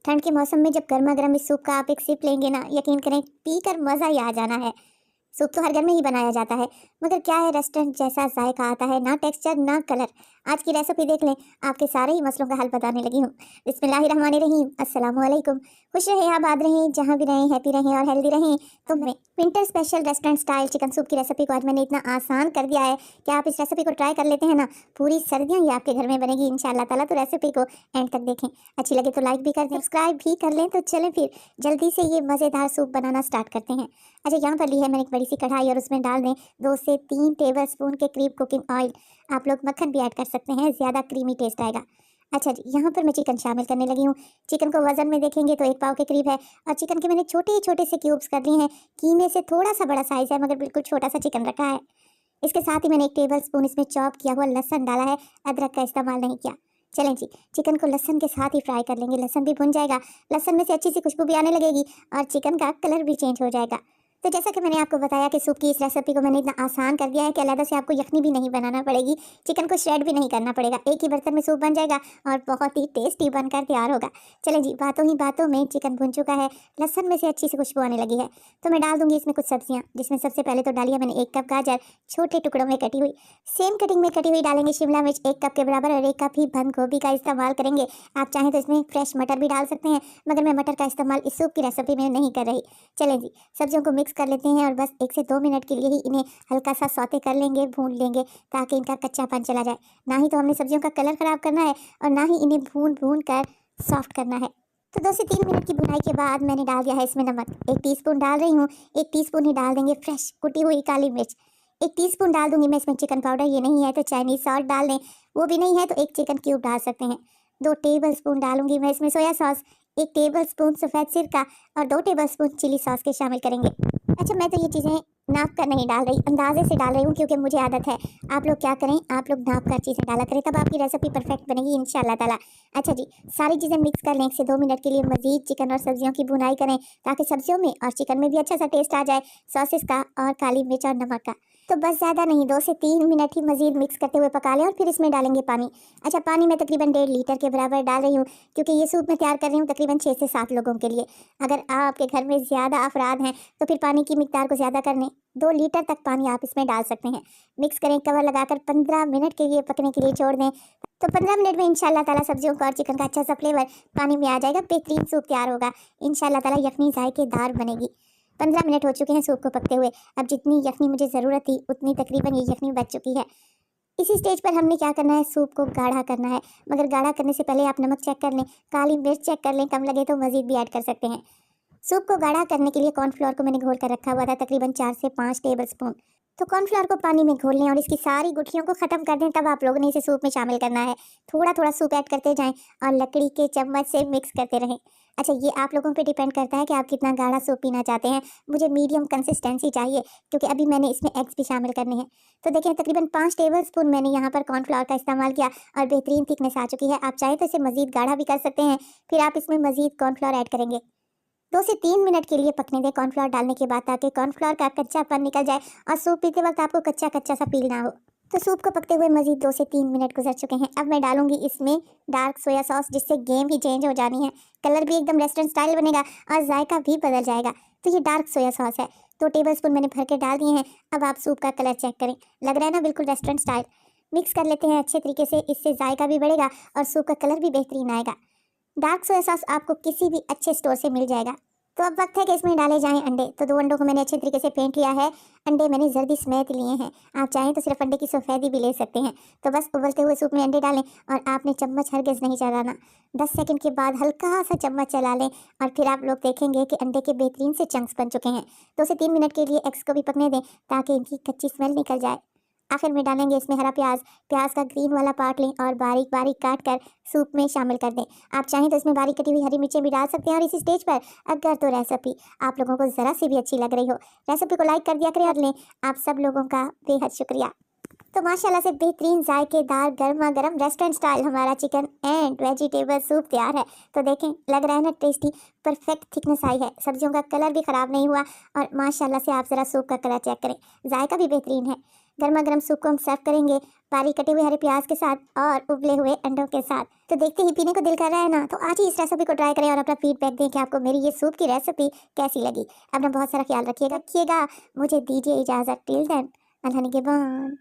ठंड के मौसम में जब गर्मा गर्म इस सूप का आप एक सिप लेंगे ना, यकीन करें पी कर मज़ा ही आ जाना है। सूप तो हर घर में ही बनाया जाता है, मगर क्या है रेस्टोरेंट जैसा जायका आता है, ना टेक्सचर ना कलर। आज की रेसिपी देख लें, आपके सारे ही मसलों का हल बताने लगी हूँ। बिस्मिल्लाहिर्रहमानिर्रहीम, अस्सलाम वालेकुम। खुश रहें, आबाद रहें, जहाँ भी रहें हैप्पी रहें और हेल्दी रहें। तो मैं winter special restaurant style chicken soup की रेसिपी को आज मैंने इतना आसान कर दिया है कि आप इस रेसिपी को ट्राई कर लेते हैं ना, पूरी सर्दियाँ ही आपके घर में बनेगी इंशाल्लाह ताला। तो रेसिपी को एंड तक देखें, अच्छी लगे तो लाइक भी कर दें, सब्सक्राइब भी कर लें। तो चलें फिर जल्दी से ये मज़ेदार सूप बनाना स्टार्ट करते हैं। अच्छा, यहाँ पर ली है मैंने एक बड़ी सी कढ़ाई और उसमें डाल दें 2 से 3 टेबलस्पून के करीब कुकिंग ऑयल। आप लोग मक्खन भी ऐड कर सकते हैं, ज़्यादा क्रीमी टेस्ट आएगा। अच्छा जी, यहाँ पर मैं चिकन शामिल करने लगी हूँ। चिकन को वज़न में देखेंगे तो 1 पाव के करीब है और चिकन के मैंने छोटे छोटे से क्यूब्स कर लिए हैं। कीमे से थोड़ा सा बड़ा साइज़ है, मगर बिल्कुल छोटा सा चिकन रखा है। इसके साथ ही मैंने 1 टेबलस्पून इसमें चॉप किया हुआ लहसुन डाला है, अदरक का इस्तेमाल नहीं किया। चलें जी, चिकन को लहसुन के साथ ही फ्राई कर लेंगे। लहसुन भी भुन जाएगा, लहसुन में से अच्छी सी खुशबू भी आने लगेगी और चिकन का कलर भी चेंज हो जाएगा। तो जैसा कि मैंने आपको बताया कि सूप की इस रेसिपी को मैंने इतना आसान कर दिया है कि अलग से आपको यखनी भी नहीं बनाना पड़ेगी, चिकन को श्रेड भी नहीं करना पड़ेगा, एक ही बर्तन में सूप बन जाएगा और बहुत ही टेस्टी बनकर तैयार होगा। चलें जी, बातों ही बातों में चिकन भुन चुका है, लहसुन में से अच्छी सी खुशबू आने लगी है। तो मैं डाल दूंगी इसमें कुछ सब्जियां, जिसमें सबसे पहले तो डाली है मैंने 1 कप गाजर, छोटे टुकड़ों में कटी हुई। सेम कटिंग में कटी हुई डालेंगे शिमला मिर्च 1 कप के बराबर और 1 कप ही बंद गोभी का इस्तेमाल करेंगे। आप चाहें तो इसमें फ्रेश मटर भी डाल सकते हैं, मगर मैं मटर का इस्तेमाल इस सूप की रेसिपी में नहीं कर रही। चलें जी, सब्जियों को मिक्स कर लेते हैं और बस 1 से 2 मिनट के लिए ही इन्हें हल्का सा सौते कर लेंगे, भून लेंगे, ताकि इनका कच्चापन चला जाए। ना ही तो हमने सब्जियों का कलर ख़राब करना है और ना ही इन्हें भून भून कर सॉफ्ट करना है। तो 2 से 3 मिनट की भुनाई के बाद मैंने डाल दिया है इसमें नमक। 1 टीस्पून डाल रही हूँ। 1 टीस्पून ही डाल देंगे फ्रेश कुटी हुई काली मिर्च। 1 टीस्पून डाल दूंगी मैं इसमें चिकन पाउडर, ये नहीं है तो चाइनीज सॉल्ट डाल दें, वो भी नहीं है तो 1 चिकन क्यूब डाल सकते हैं। 2 टेबलस्पून डालूंगी मैं इसमें सोया सॉस, 1 टेबलस्पून सफ़ेद सिरका और 2 टेबलस्पून चिली सॉस के शामिल करेंगे। अच्छा, मैं तो ये चीज़ें नाप कर नहीं डाल रही, अंदाजे से डाल रही हूँ, क्योंकि मुझे आदत है। आप लोग क्या करें, आप लोग नाप कर चीज़ें डाला करें, तब आपकी रेसिपी परफेक्ट बनेगी इंशाल्लाह ताला। अच्छा जी, सारी चीज़ें मिक्स कर लें। 1 से 2 मिनट के लिए मज़ीद चिकन और सब्जियों की भुनाई करें, ताकि सब्जियों में और चिकन में भी अच्छा सा टेस्ट आ जाए, सॉसेस का और काली मिर्च और नमक का। तो बस ज़्यादा नहीं, 2 से 3 मिनट ही मज़ीद मिक्स करते हुए पका लें और फिर इसमें डालेंगे पानी। अच्छा, पानी मैं तकरीबन 1.5 लीटर के बराबर डाल रही हूँ, क्योंकि ये सूप मैं तैयार कर रही हूँ तकरीबन 6 से 7 लोगों के लिए। अगर आपके घर में ज़्यादा अफराद हैं तो फिर पानी की मिकदार को ज़्यादा कर लें, 2 लीटर तक पानी आप इसमें डाल सकते हैं। मिक्स करें, कवर लगाकर 15 मिनट के लिए पकने के लिए छोड़ दें। तो 15 मिनट में इंशाल्लाह ताला सब्जियों का और चिकन का अच्छा सा फ्लेवर पानी में आ जाएगा, बेहतरीन सूप तैयार होगा इंशाल्लाह ताला। यखनी जायकेदार बनेगी। 15 मिनट हो चुके हैं सूप को पकते हुए। अब जितनी यखनी मुझे ज़रूरत थी उतनी तकरीबन ये यखनी बच चुकी है। इसी स्टेज पर हमने क्या करना है, सूप को गाढ़ा करना है, मगर गाढ़ा करने से पहले आप नमक चेक कर लें, काली मिर्च चेक कर लें, कम लगे तो मज़ीद भी ऐड कर सकते हैं। सूप को गाढ़ा करने के लिए कॉर्नफ्लोर को मैंने घोल कर रखा हुआ था तकरीबन 4 से 5 टेबलस्पून। तो कॉर्नफ्लोर को पानी में घोल लें और इसकी सारी गुठलियों को ख़त्म कर दें, तब आप लोगों ने इसे सूप में शामिल करना है। थोड़ा थोड़ा सूप ऐड करते जाएं और लकड़ी के चम्मच से मिक्स करते रहें। अच्छा, ये आप लोगों पे डिपेंड करता है कि आप कितना गाढ़ा सूप पीना चाहते हैं। मुझे मीडियम कंसिस्टेंसी चाहिए, क्योंकि अभी मैंने इसमें एग्स भी शामिल करने हैं। तो देखिए, तकरीबन 5 टेबलस्पून मैंने यहाँ पर कॉर्नफ्लोर का इस्तेमाल किया और बेहतरीन थिकनेस आ चुकी है। आप चाहें तो इसे मज़ीद गाढ़ा भी कर सकते हैं। फिर आप इसमें मज़ीद कॉर्नफ्लोर ऐड करेंगे। 2 से 3 मिनट के लिए पकने दें कॉर्नफ्लोर डालने के बाद, ताकि कॉर्नफ्लोर का कच्चापन निकल जाए और सूप पीते वक्त आपको कच्चा कच्चा सा फील ना हो। तो सूप को पकते हुए मज़ीद 2 से 3 मिनट गुजर चुके हैं। अब मैं डालूंगी इसमें डार्क सोया सॉस, जिससे गेम ही चेंज हो जानी है, कलर भी एकदम रेस्टोरेंट स्टाइल बनेगा और जायका भी बदल जाएगा। तो ये डार्क सोया सॉस है, 2 टेबलस्पून मैंने भर के डाल दिए हैं। अब आप सूप का कलर चेक करें, लग रहा है ना बिल्कुल रेस्टोरेंट स्टाइल। मिक्स कर लेते हैं अच्छे तरीके से, इससे जायका भी बढ़ेगा और सूप का कलर भी बेहतरीन आएगा। डार्क सोया सॉस आपको किसी भी अच्छे स्टोर से मिल जाएगा। तो अब वक्त है कि इसमें डाले जाएं अंडे। तो 2 अंडों को मैंने अच्छे तरीके से फेंट लिया है। अंडे मैंने जर्दी समेत लिए हैं, आप चाहें तो सिर्फ अंडे की सफ़ेदी भी ले सकते हैं। तो बस उबलते हुए सूप में अंडे डालें और आपने चम्मच हरगिज़ नहीं चलाना। 10 सेकंड के बाद हल्का सा चम्मच चला लें और फिर आप लोग देखेंगे कि अंडे के बेहतरीन से चंक्स बन चुके हैं। 2 से 3 मिनट के लिए एग्स को भी पकने दें, ताकि इनकी कच्ची स्मेल निकल जाए। आखिर में डालेंगे इसमें हरा प्याज। प्याज का ग्रीन वाला पार्ट लें और बारीक बारीक काट कर सूप में शामिल कर दें। आप चाहें तो इसमें बारीक कटी हुई हरी मिर्चें भी डाल सकते हैं। और इसी स्टेज पर अगर तो रेसिपी आप लोगों को ज़रा सी भी अच्छी लग रही हो, रेसिपी को लाइक कर दिया करें। और लें, आप सब लोगों का बेहद शुक्रिया। तो माशाल्लाह से बेहतरीन जायकेदार गर्मा गर्म रेस्टोरेंट स्टाइल हमारा चिकन एंड वेजिटेबल सूप तैयार है। तो देखें, लग रहा है ना टेस्टी, परफेक्ट थिकनेस आई है, सब्जियों का कलर भी ख़राब नहीं हुआ और माशाल्लाह से आप ज़रा सूप का कलर चेक करें, जायका भी बेहतरीन है। गर्मा गर्म सूप को हम सर्व करेंगे बारीक कटे हुए हरे प्याज के साथ और उबले हुए अंडों के साथ। तो देखते ही पीने को दिल कर रहा है ना, तो आज ही इस रेसिपी को ट्राई करें और अपना फीडबैक दें कि आपको मेरी ये सूप की रेसिपी कैसी लगी। अपना बहुत सारा ख्याल रखिएगा। मुझे दीजिए इजाज़त। टिल देन, अल्लाह निगहबान।